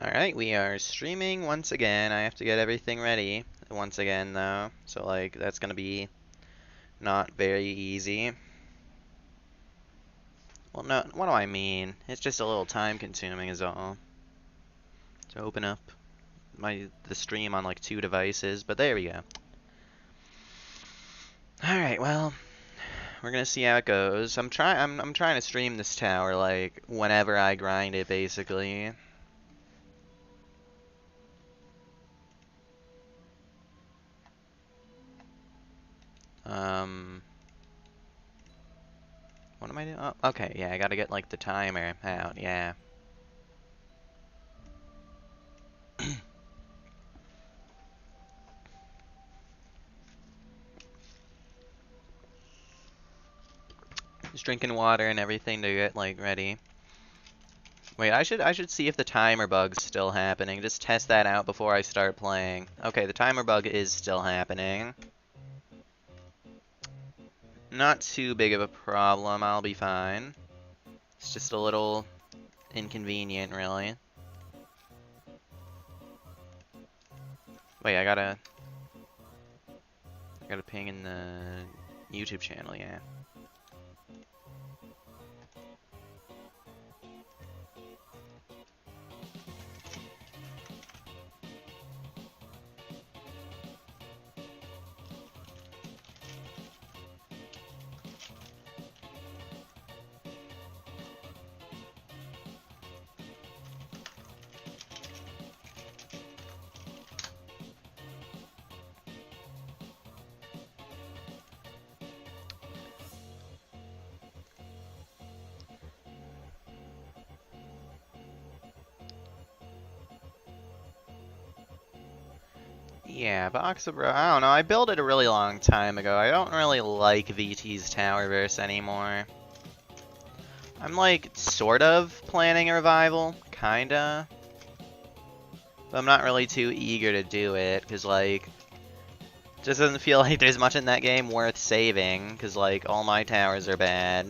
Alright, we are streaming once again. I have to get everything ready once again, though. So, like, that's gonna be not very easy. Well, no, what do I mean? It's just a little time consuming is all. To open up the stream on, like, 2 devices, but there we go. Alright, well, we're gonna see how it goes. I'm trying to stream this tower, like, whenever I grind it, basically. What am I doing? Oh, okay, yeah, I gotta get, like, the timer out, yeah. Just drinking water and everything to get, like, ready. Wait, I should see if the timer bug's still happening. Just test that out before I start playing. Okay, the timer bug is still happening. Not too big of a problem, I'll be fine. It's just a little inconvenient, really. Wait, I gotta ping in the YouTube channel, yeah. Yeah, Box of Bro, I don't know, I built it a really long time ago. I don't really like VT's Towerverse anymore. I'm like, sort of planning a revival, kinda. But I'm not really too eager to do it, because like, just doesn't feel like there's much in that game worth saving, because like, all my towers are bad.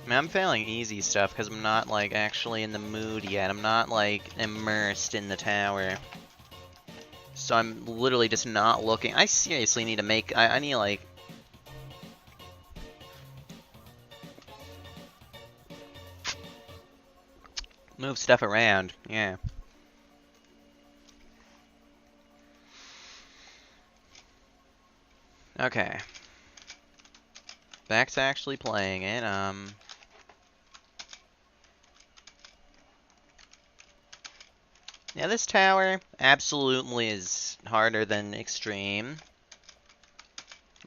I mean, I'm failing easy stuff because I'm not, like, actually in the mood yet. I'm not, like, immersed in the tower. So I'm literally just not looking. I seriously need to make... I need, like... move stuff around, yeah. Okay. Back to actually playing it, yeah, this tower absolutely is harder than Extreme.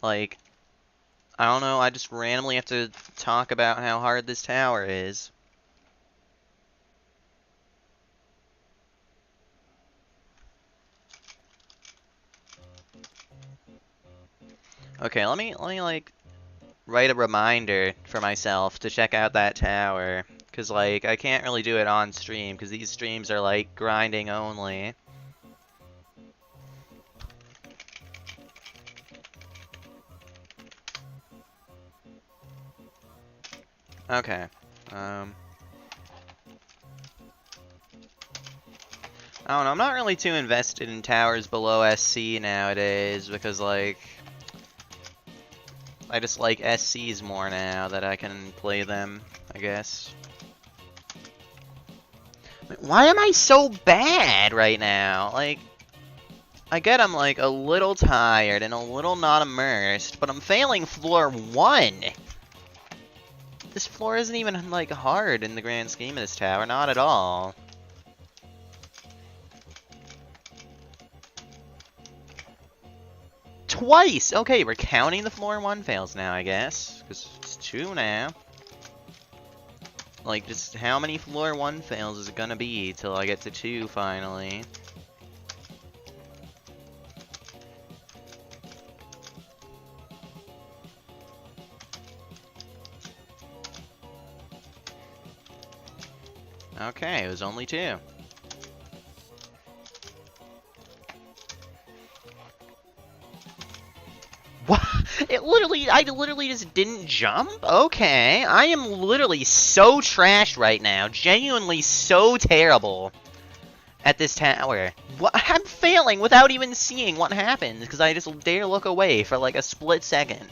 Like, I don't know, I just randomly have to talk about how hard this tower is. Okay, let me like write a reminder for myself to check out that tower. Cause like I can't really do it on stream because these streams are like grinding only. Okay. I don't know, I'm not really too invested in towers below SC nowadays because like I just like SCs more now that I can play them, I guess. Why am I so bad right now? Like, I get I'm like a little tired and a little not immersed, but I'm failing floor 1! This floor isn't even like hard in the grand scheme of this tower, not at all. Twice! Okay, we're counting the floor 1 fails now, I guess. Because it's 2 now. Like, just how many floor 1 fails is it gonna be till I get to 2 finally? Okay, it was only 2. What? I literally just didn't jump? Okay, I am literally so trashed right now. Genuinely so terrible at this tower. What? I'm failing without even seeing what happens, because I just dare look away for like a split second.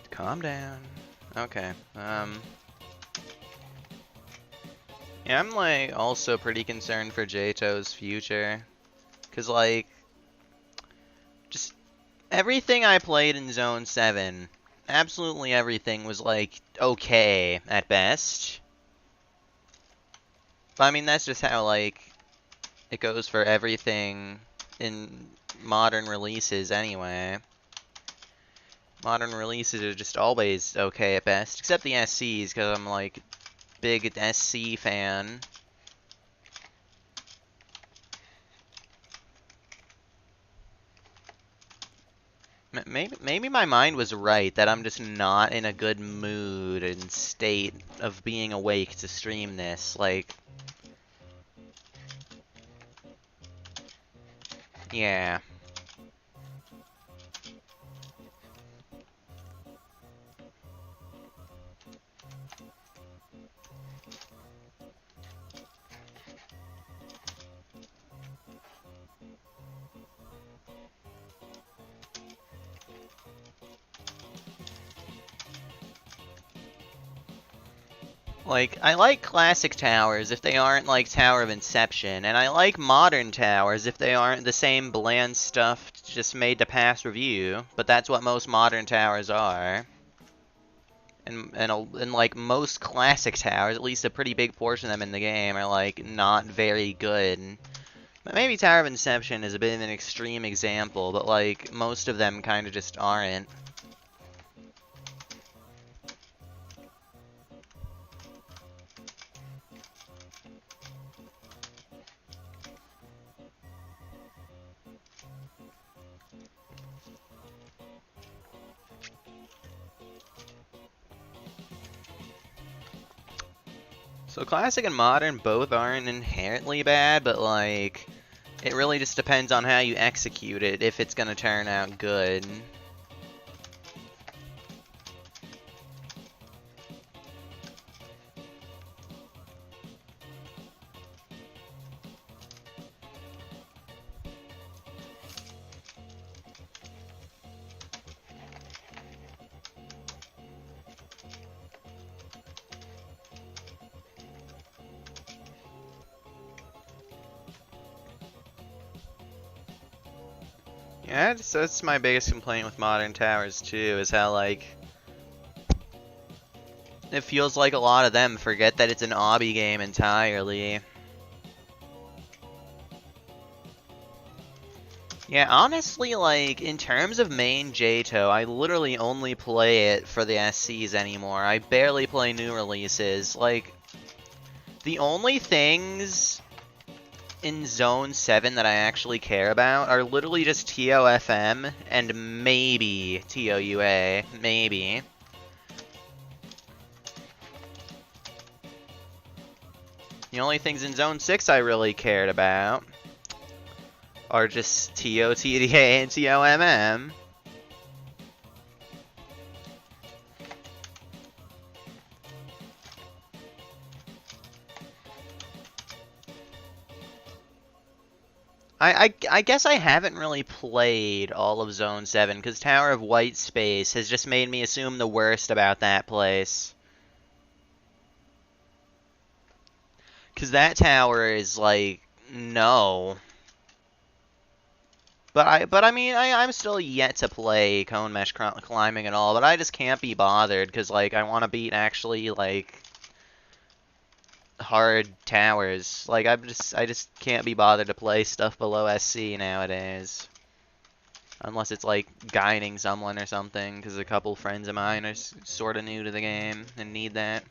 Calm down. Okay, yeah, I'm, like, also pretty concerned for jtoh's future. Because, like, just everything I played in Zone 7, absolutely everything was, like, okay at best. But, I mean, that's just how, like, it goes for everything in modern releases anyway. Modern releases are just always okay at best, except the SCs, because I'm, like, big SC fan. Maybe my mind was right that I'm just not in a good mood and state of being awake to stream this. Like, yeah. Like, I like classic towers if they aren't like Tower of Inception, and I like modern towers if they aren't the same bland stuff just made to pass review, but that's what most modern towers are. And like most classic towers, at least a pretty big portion of them in the game are like not very good. But maybe Tower of Inception is a bit of an extreme example, but like most of them kind of just aren't. So classic and modern both aren't inherently bad, but like it really just depends on how you execute it if it's gonna turn out good. Yeah, that's my biggest complaint with modern towers too, is how like it feels like a lot of them forget that it's an obby game entirely. Yeah, honestly, like, in terms of main jtoh, I literally only play it for the SCs anymore. I barely play new releases. Like, the only things in Zone 7 that I actually care about are literally just toFM and maybe toua. Maybe. The only things in Zone 6 I really cared about are just totda and tomm. I guess I haven't really played all of Zone 7, because Tower of White Space has just made me assume the worst about that place. Because that tower is, like, no. But I mean, I'm still yet to play Cone Mesh Climbing and all, but I just can't be bothered, because, like, I want to beat actually, like, hard towers. Like, I just can't be bothered to play stuff below SC nowadays. Unless it's like guiding someone or something, because a couple friends of mine are sort of new to the game and need that.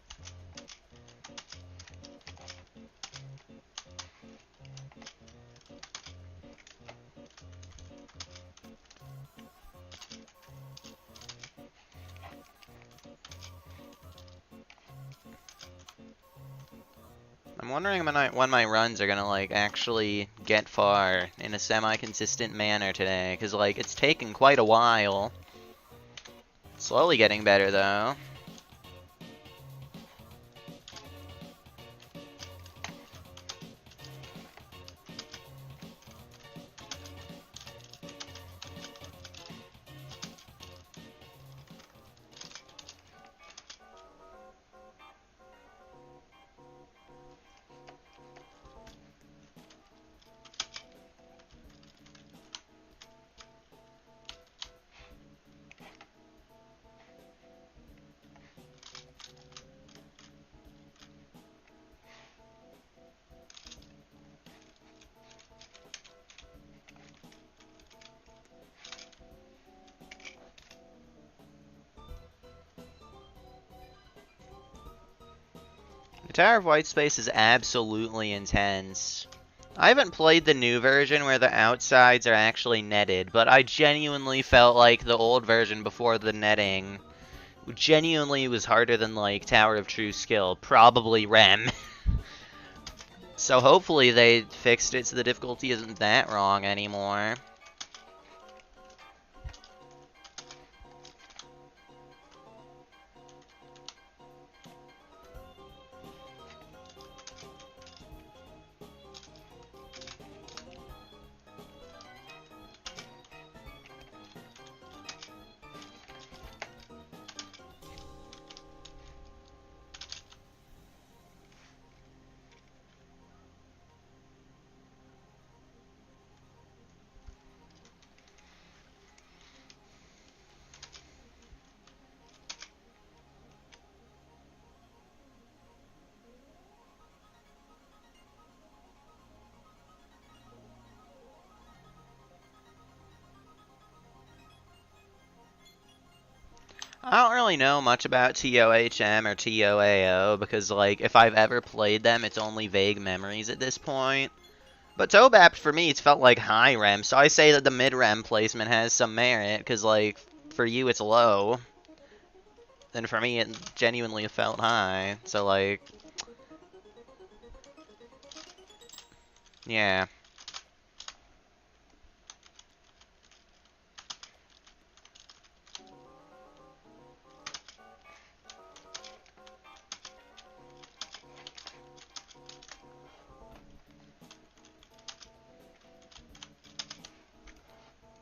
I'm wondering when my runs are gonna, like, actually get far in a semi-consistent manner today, because, like, it's taken quite a while. Slowly getting better, though. The Tower of White Space is absolutely intense. I haven't played the new version where the outsides are actually netted, but I genuinely felt like the old version before the netting genuinely was harder than, like, Tower of True Skill. Probably Rem. So hopefully they fixed it so the difficulty isn't that wrong anymore. I don't really know much about tohm or toao because, like, if I've ever played them, it's only vague memories at this point. But tobapt, for me, it's felt like high rem, so I say that the mid-rem placement has some merit, because, like, for you it's low. And for me, it genuinely felt high, so, like... yeah.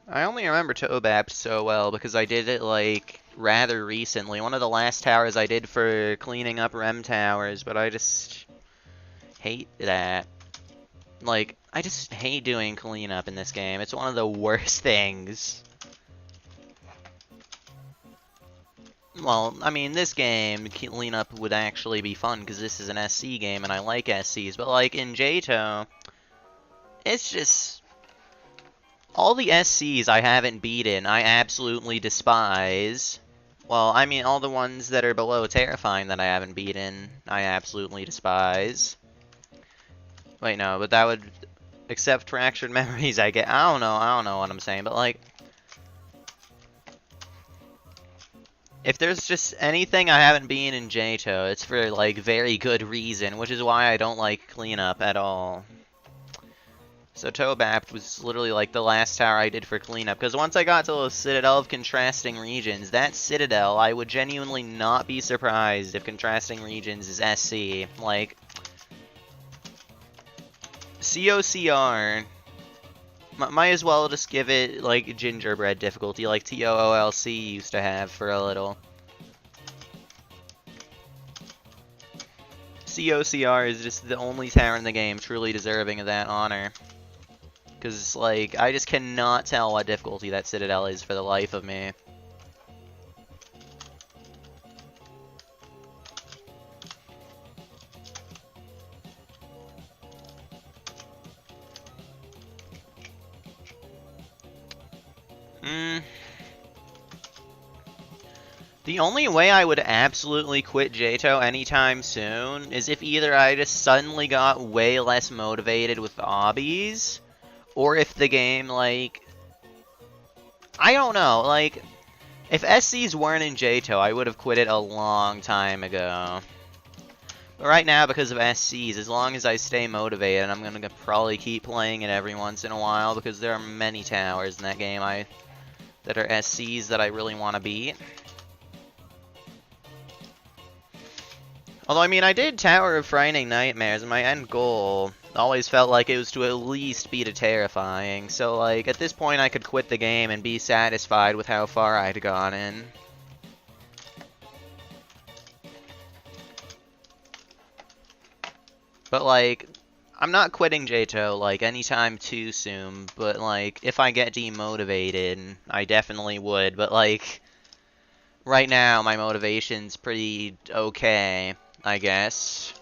I only remember tobapt so well because I did it, like, rather recently. One of the last towers I did for cleaning up rem towers, but I just hate that. Like, I just hate doing cleanup in this game. It's one of the worst things. Well, I mean, this game, cleanup would actually be fun because this is an SC game and I like SCs, but, like, in jtoh, it's just... all the SCs I haven't beaten, I absolutely despise. Well, I mean, all the ones that are below Terrifying that I haven't beaten, I absolutely despise. Wait, no, but that would... except Fractured Memories I get... I don't know what I'm saying, but, like... if there's just anything I haven't beaten in jtoh, it's for, like, very good reason, which is why I don't like cleanup at all. So tobapt was literally like the last tower I did for cleanup, because once I got to the Citadel of Contrasting Regions, that Citadel, I would genuinely not be surprised if Contrasting Regions is SC. Like, COCR, might as well just give it, like, gingerbread difficulty, like TOOLC used to have for a little. COCR is just the only tower in the game truly deserving of that honor. Because, like, I just cannot tell what difficulty that Citadel is for the life of me. The only way I would absolutely quit jtoh anytime soon is if either I just suddenly got way less motivated with obbies, or if the game, like... I don't know, like... if SCs weren't in jtoh, I would have quit it a long time ago. But right now, because of SCs, as long as I stay motivated, I'm gonna probably keep playing it every once in a while, because there are many towers in that game that are SCs that I really want to beat. Although, I mean, I did Tower of Frightening Nightmares, and my end goal always felt like it was to at least beat a Terrifying. So, like, at this point I could quit the game and be satisfied with how far I'd gotten. But, like, I'm not quitting jtoh, like, anytime too soon, but, like, if I get demotivated, I definitely would. But, like, right now my motivation's pretty okay, I guess.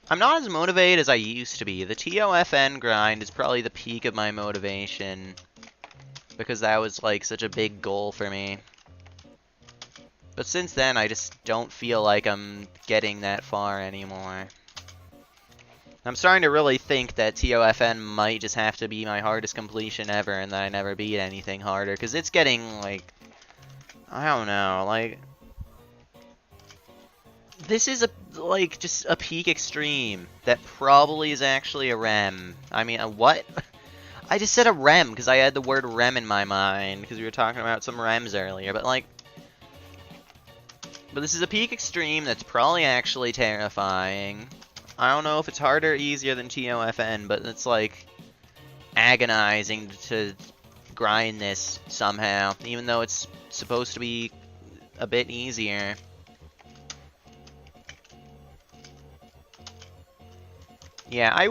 I'm not as motivated as I used to be. The TOFN grind is probably the peak of my motivation, because that was, like, such a big goal for me. But since then, I just don't feel like I'm getting that far anymore. I'm starting to really think that TOFN might just have to be my hardest completion ever, and that I never beat anything harder, because it's getting, like, I don't know, like, this is, like, just a peak extreme that probably is actually a REM. I mean, a what? I just said a REM, because I had the word REM in my mind, because we were talking about some REMs earlier, but, like, but this is a peak extreme that's probably actually terrifying. I don't know if it's harder or easier than TOFN, but it's, like, agonizing to grind this somehow, even though it's supposed to be a bit easier. Yeah,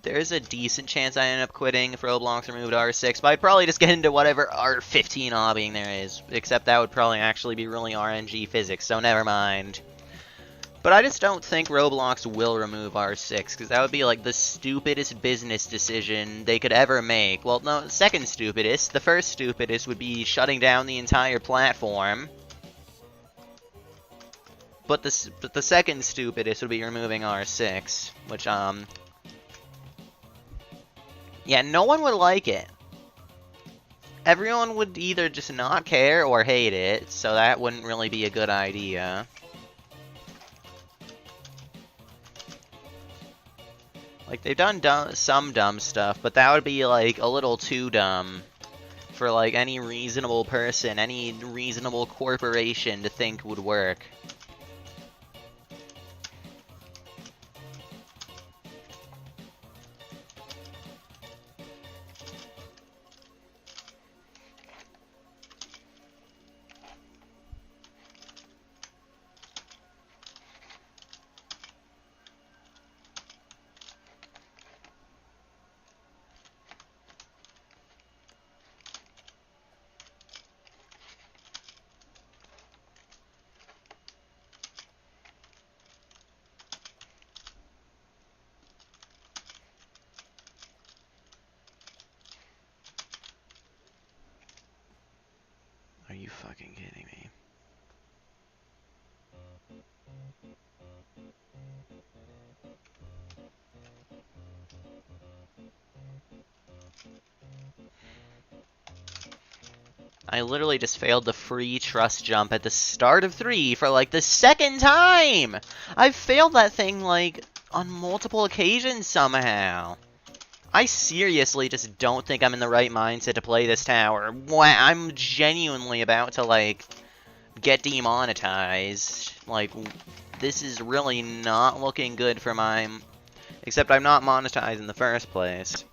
there's a decent chance I end up quitting if Roblox removed R6, but I'd probably just get into whatever R15 lobbying there is, except that would probably actually be really RNG physics, so never mind. But I just don't think Roblox will remove R6, because that would be like the stupidest business decision they could ever make. Well, no, second stupidest. The first stupidest would be shutting down the entire platform. But the second stupidest would be removing R6, which, yeah, no one would like it. Everyone would either just not care or hate it, so that wouldn't really be a good idea. Like, they've done some dumb stuff, but that would be, like, a little too dumb for, like, any reasonable person, any reasonable corporation to think would work. Are you fucking kidding me? I literally just failed the free trust jump at the start of 3 for, like, the second time! I've failed that thing, like, on multiple occasions somehow. I seriously just don't think I'm in the right mindset to play this tower. I'm genuinely about to, like, get demonetized. Like, this is really not looking good for my... Except I'm not monetized in the first place.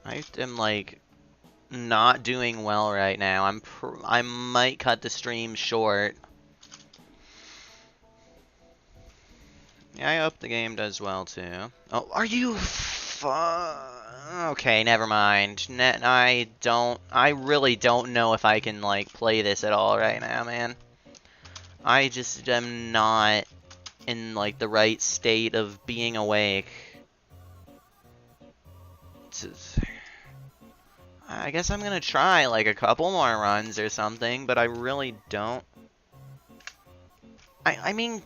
I am, like, not doing well right now. I might cut the stream short. Yeah, I hope the game does well, too. Oh, are you okay, never mind. I really don't know if I can, like, play this at all right now, man. I just am not in, like, the right state of being awake. I guess I'm gonna try, like, a couple more runs or something, but I really don't. I mean,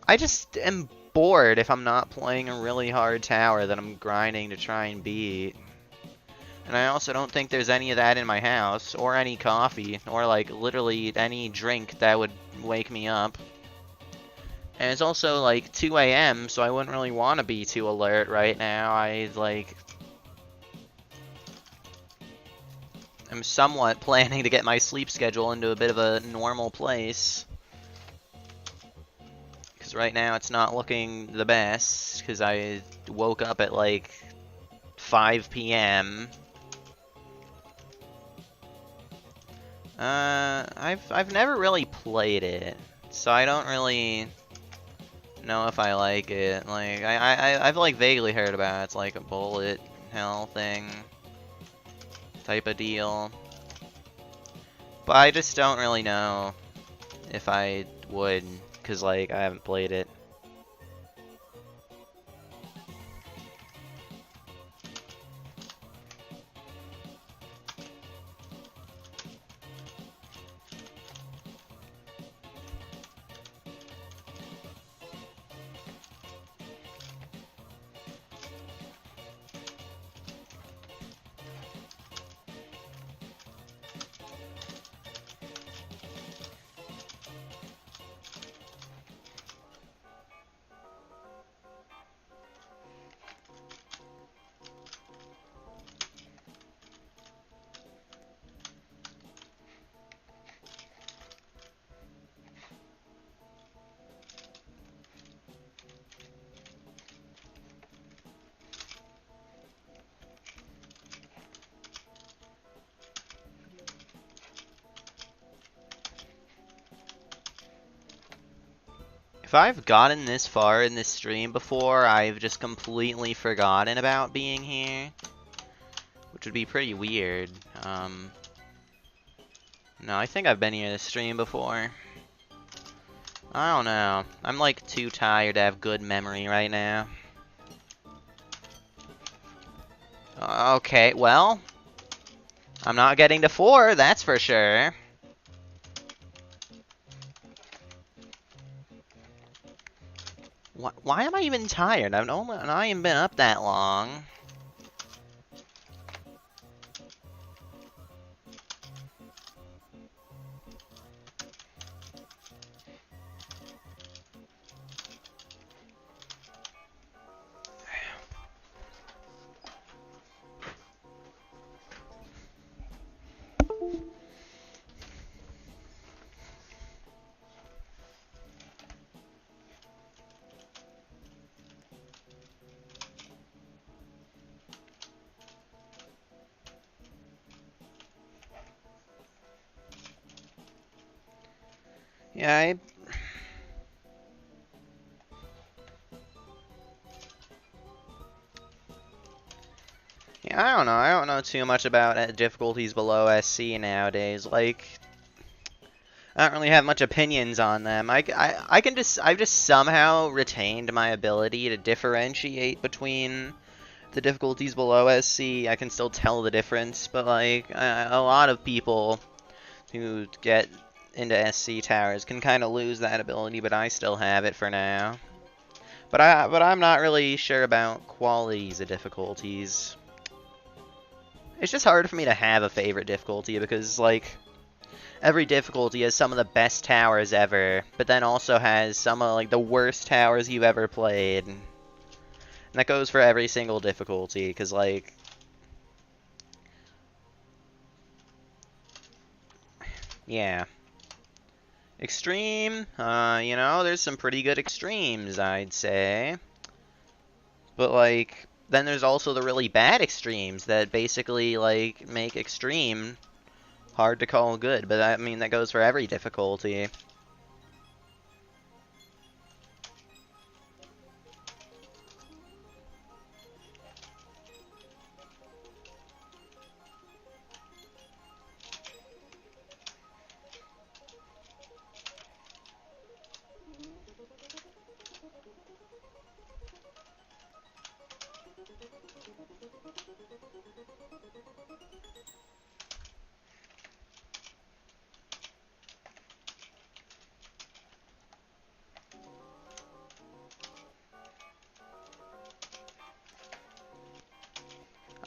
I just am bored if I'm not playing a really hard tower that I'm grinding to try and beat. And I also don't think there's any of that in my house, or any coffee, or, like, literally any drink that would wake me up. And it's also, like, 2 a.m., so I wouldn't really want to be too alert right now. I'm somewhat planning to get my sleep schedule into a bit of a normal place. Because right now it's not looking the best, because I woke up at, like, 5 p.m. I've never really played it, so I don't really know if I like it. Like, I've, like, vaguely heard about it. It's like a bullet hell thing type of deal. But I just don't really know if I would, because, like, I haven't played it. If I've gotten this far in this stream before, I've just completely forgotten about being here. Which would be pretty weird. No, I think I've been here this stream before. I don't know. I'm, like, too tired to have good memory right now. Okay, well, I'm not getting to 4, that's for sure. Why am I even tired? I've not even been up that long. Yeah, I don't know. I don't know too much about difficulties below SC nowadays. Like, I don't really have much opinions on them. I've just somehow retained my ability to differentiate between the difficulties below SC. I can still tell the difference, but, like, a lot of people who get into SC towers can kind of lose that ability, but I still have it for now. But I'm not really sure about qualities of difficulties. It's just hard for me to have a favorite difficulty because, like, every difficulty has some of the best towers ever, but then also has some of, like, the worst towers you've ever played. And that goes for every single difficulty, because, like, yeah. Extreme, you know, there's some pretty good extremes, I'd say. But, like, then there's also the really bad extremes that basically, like, make extreme hard to call good. But I mean, that goes for every difficulty.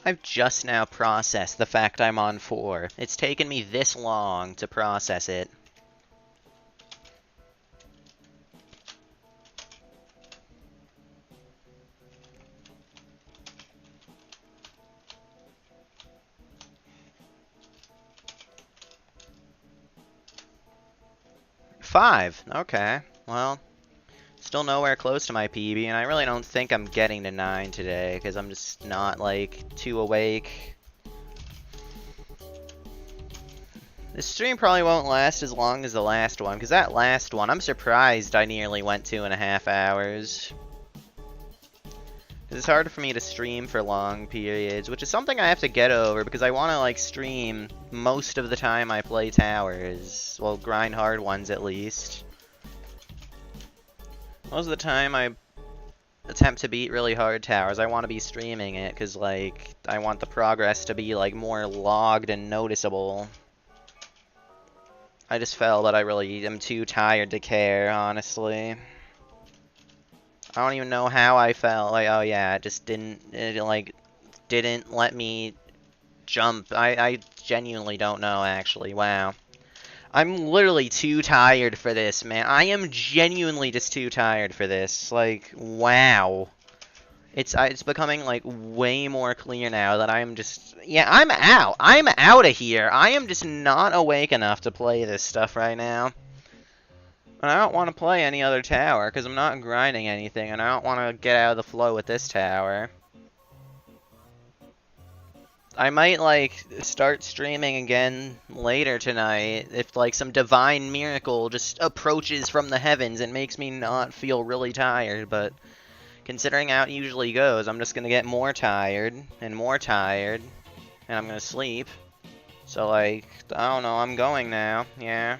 I've just now processed the fact I'm on 4. It's taken me this long to process it. Five. Okay. Well, still nowhere close to my PB, and I really don't think I'm getting to 9 today, because I'm just not, like, too awake. This stream probably won't last as long as the last one, because that last one, I'm surprised I nearly went 2.5 hours. It's hard for me to stream for long periods, which is something I have to get over, because I want to, like, stream most of the time I play towers. Well, grind hard ones at least. Most of the time I attempt to beat really hard towers, I want to be streaming it, because, like, I want the progress to be, like, more logged and noticeable. I just felt that I really am too tired to care, honestly. I don't even know how I felt. Like, oh yeah, it just didn't let me jump. I genuinely don't know, actually. Wow. I'm literally too tired for this, man. I am genuinely just too tired for this. Like, wow. It's becoming, like, way more clear now that I'm just... Yeah, I'm out. I'm out of here. I am just not awake enough to play this stuff right now. And I don't want to play any other tower, because I'm not grinding anything, and I don't want to get out of the flow with this tower. I might, like, start streaming again later tonight if, like, some divine miracle just approaches from the heavens and makes me not feel really tired, but considering how it usually goes, I'm just gonna get more tired, and I'm gonna sleep. So, like, I don't know, I'm going now, yeah.